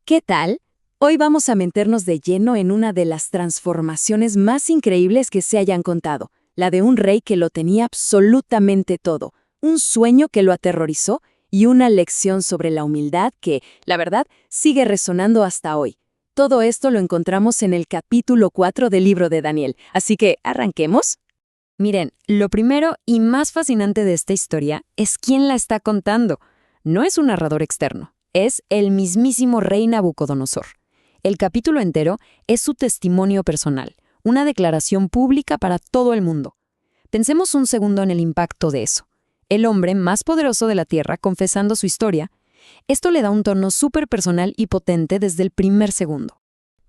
¿Qué tal? Hoy vamos a meternos de lleno en una de las transformaciones más increíbles que se hayan contado, la de un rey que lo tenía absolutamente todo, un sueño que lo aterrorizó y una lección sobre la humildad que, la verdad, sigue resonando hasta hoy. Todo esto lo encontramos en el capítulo 4 del libro de Daniel, así que ¿arranquemos? Miren, lo primero y más fascinante de esta historia es quién la está contando. No es un narrador externo. Es el mismísimo rey Nabucodonosor. El capítulo entero es su testimonio personal, una declaración pública para todo el mundo. Pensemos un segundo en el impacto de eso. El hombre más poderoso de la Tierra confesando su historia. Esto le da un tono súper personal y potente desde el primer segundo.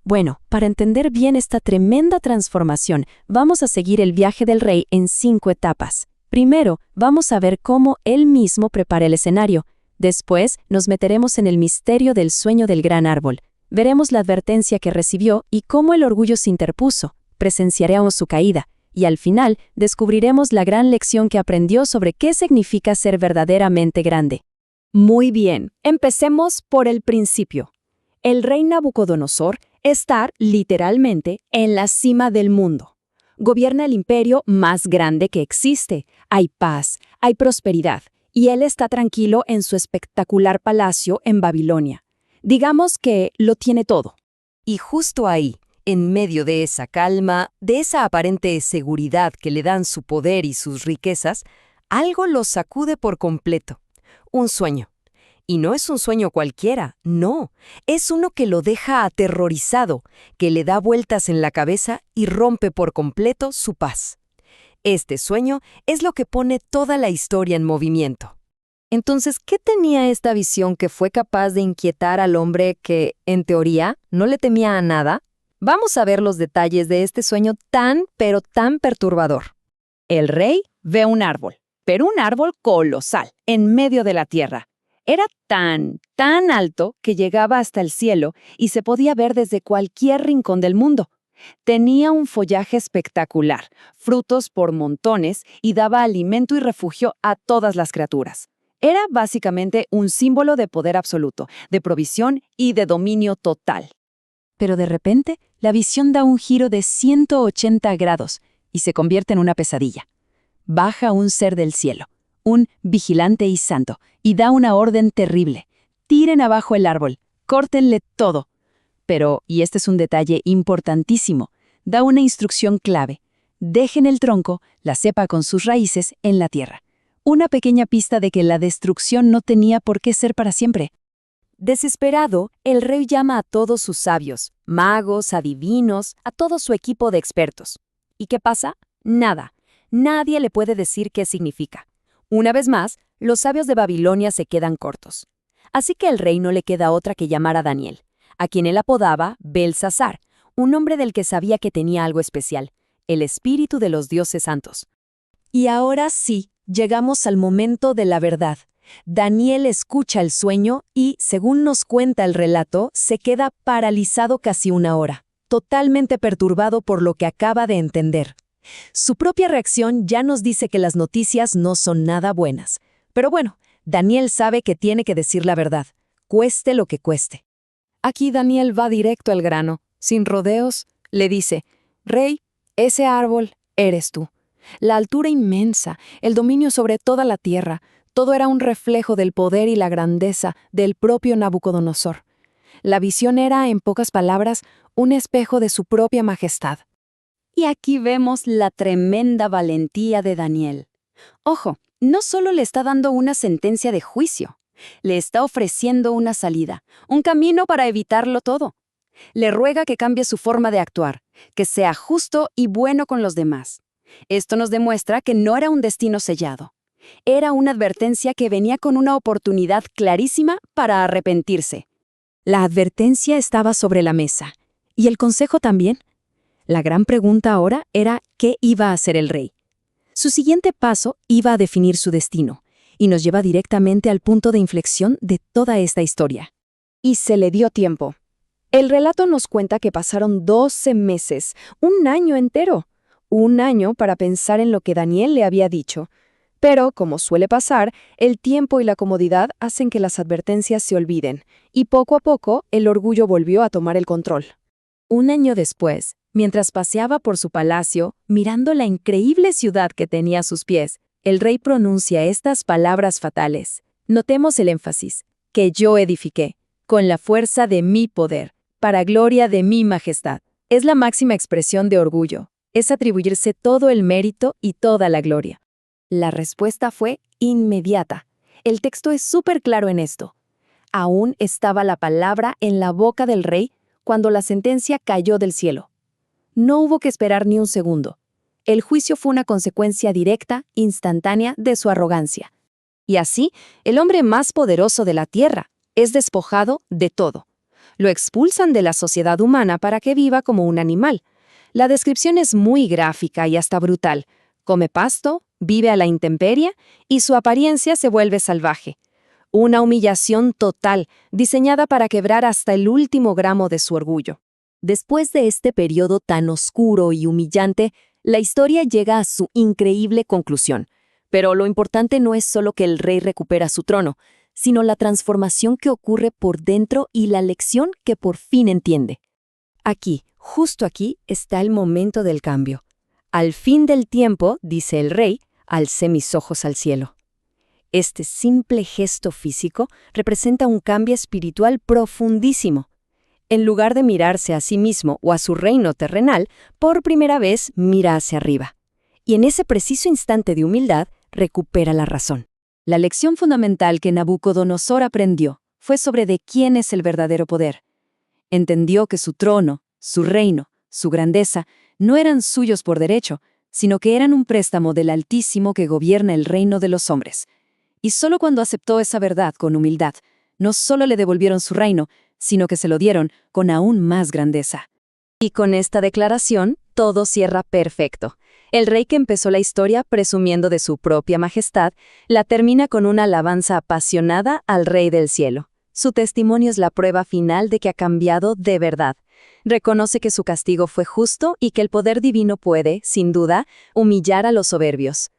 Bueno, para entender bien esta tremenda transformación, vamos a seguir el viaje del rey en 5 etapas. Primero, vamos a ver cómo él mismo prepara el escenario. Después, nos meteremos en el misterio del sueño del gran árbol. Veremos la advertencia que recibió y cómo el orgullo se interpuso. Presenciaremos su caída. Y al final, descubriremos la gran lección que aprendió sobre qué significa ser verdaderamente grande. Muy bien, empecemos por el principio. El rey Nabucodonosor está literalmente en la cima del mundo. Gobierna el imperio más grande que existe. Hay paz, hay prosperidad. Y él está tranquilo en su espectacular palacio en Babilonia. Digamos que lo tiene todo. Y justo ahí, en medio de esa calma, de esa aparente seguridad que le dan su poder y sus riquezas, algo lo sacude por completo. Un sueño. Y no es un sueño cualquiera, no. Es uno que lo deja aterrorizado, que le da vueltas en la cabeza y rompe por completo su paz. Este sueño es lo que pone toda la historia en movimiento. Entonces, ¿qué tenía esta visión que fue capaz de inquietar al hombre que, en teoría, no le temía a nada? Vamos a ver los detalles de este sueño pero tan perturbador. El rey ve un árbol, pero un árbol colosal, en medio de la tierra. Era tan alto que llegaba hasta el cielo y se podía ver desde cualquier rincón del mundo. Tenía un follaje espectacular, frutos por montones y daba alimento y refugio a todas las criaturas. Era básicamente un símbolo de poder absoluto, de provisión y de dominio total. Pero de repente, la visión da un giro de 180 grados y se convierte en una pesadilla. Baja un ser del cielo, un vigilante y santo, y da una orden terrible. Tiren abajo el árbol, córtenle todo. Pero, y este es un detalle importantísimo, da una instrucción clave. Dejen el tronco, la cepa con sus raíces, en la tierra. Una pequeña pista de que la destrucción no tenía por qué ser para siempre. Desesperado, el rey llama a todos sus sabios, magos, adivinos, a todo su equipo de expertos. ¿Y qué pasa? Nada. Nadie le puede decir qué significa. Una vez más, los sabios de Babilonia se quedan cortos. Así que al rey no le queda otra que llamar a Daniel, a quien él apodaba Belsasar, un hombre del que sabía que tenía algo especial, el espíritu de los dioses santos. Y ahora sí, llegamos al momento de la verdad. Daniel escucha el sueño y, según nos cuenta el relato, se queda paralizado casi 1 hora, totalmente perturbado por lo que acaba de entender. Su propia reacción ya nos dice que las noticias no son nada buenas. Pero bueno, Daniel sabe que tiene que decir la verdad, cueste lo que cueste. Aquí Daniel va directo al grano, sin rodeos, le dice: «Rey, ese árbol eres tú. La altura inmensa, el dominio sobre toda la tierra, todo era un reflejo del poder y la grandeza del propio Nabucodonosor. La visión era, en pocas palabras, un espejo de su propia majestad». Y aquí vemos la tremenda valentía de Daniel. Ojo, no solo le está dando una sentencia de juicio, le está ofreciendo una salida, un camino para evitarlo todo. Le ruega que cambie su forma de actuar, que sea justo y bueno con los demás. Esto nos demuestra que no era un destino sellado. Era una advertencia que venía con una oportunidad clarísima para arrepentirse. La advertencia estaba sobre la mesa. ¿Y el consejo también? La gran pregunta ahora era ¿qué iba a hacer el rey? Su siguiente paso iba a definir su destino, y nos lleva directamente al punto de inflexión de toda esta historia. Y se le dio tiempo. El relato nos cuenta que pasaron 12 meses, 1 año entero. 1 año para pensar en lo que Daniel le había dicho. Pero, como suele pasar, el tiempo y la comodidad hacen que las advertencias se olviden, y poco a poco el orgullo volvió a tomar el control. Un año después, mientras paseaba por su palacio, mirando la increíble ciudad que tenía a sus pies, el rey pronuncia estas palabras fatales. Notemos el énfasis, que yo edifiqué, con la fuerza de mi poder, para gloria de mi majestad. Es la máxima expresión de orgullo, es atribuirse todo el mérito y toda la gloria. La respuesta fue inmediata. El texto es súper claro en esto. Aún estaba la palabra en la boca del rey cuando la sentencia cayó del cielo. No hubo que esperar ni un segundo. El juicio fue una consecuencia directa, instantánea, de su arrogancia. Y así, el hombre más poderoso de la tierra es despojado de todo. Lo expulsan de la sociedad humana para que viva como un animal. La descripción es muy gráfica y hasta brutal. Come pasto, vive a la intemperie y su apariencia se vuelve salvaje. Una humillación total, diseñada para quebrar hasta el último gramo de su orgullo. Después de este periodo tan oscuro y humillante, la historia llega a su increíble conclusión. Pero lo importante no es solo que el rey recupera su trono, sino la transformación que ocurre por dentro y la lección que por fin entiende. Aquí, justo aquí, está el momento del cambio. Al fin del tiempo, dice el rey, alcé mis ojos al cielo. Este simple gesto físico representa un cambio espiritual profundísimo. En lugar de mirarse a sí mismo o a su reino terrenal, por primera vez mira hacia arriba. Y en ese preciso instante de humildad, recupera la razón. La lección fundamental que Nabucodonosor aprendió fue sobre de quién es el verdadero poder. Entendió que su trono, su reino, su grandeza, no eran suyos por derecho, sino que eran un préstamo del Altísimo que gobierna el reino de los hombres. Y solo cuando aceptó esa verdad con humildad, no solo le devolvieron su reino, sino que se lo dieron con aún más grandeza. Y con esta declaración, todo cierra perfecto. El rey que empezó la historia presumiendo de su propia majestad, la termina con una alabanza apasionada al Rey del Cielo. Su testimonio es la prueba final de que ha cambiado de verdad. Reconoce que su castigo fue justo y que el poder divino puede, sin duda, humillar a los soberbios.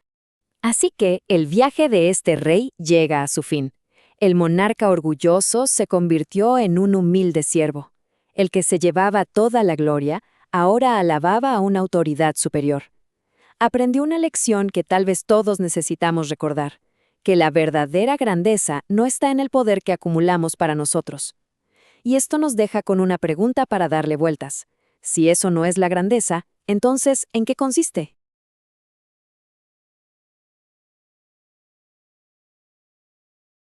Así que el viaje de este rey llega a su fin. El monarca orgulloso se convirtió en un humilde siervo. El que se llevaba toda la gloria, ahora alababa a una autoridad superior. Aprendió una lección que tal vez todos necesitamos recordar, que la verdadera grandeza no está en el poder que acumulamos para nosotros. Y esto nos deja con una pregunta para darle vueltas. Si eso no es la grandeza, entonces, ¿en qué consiste?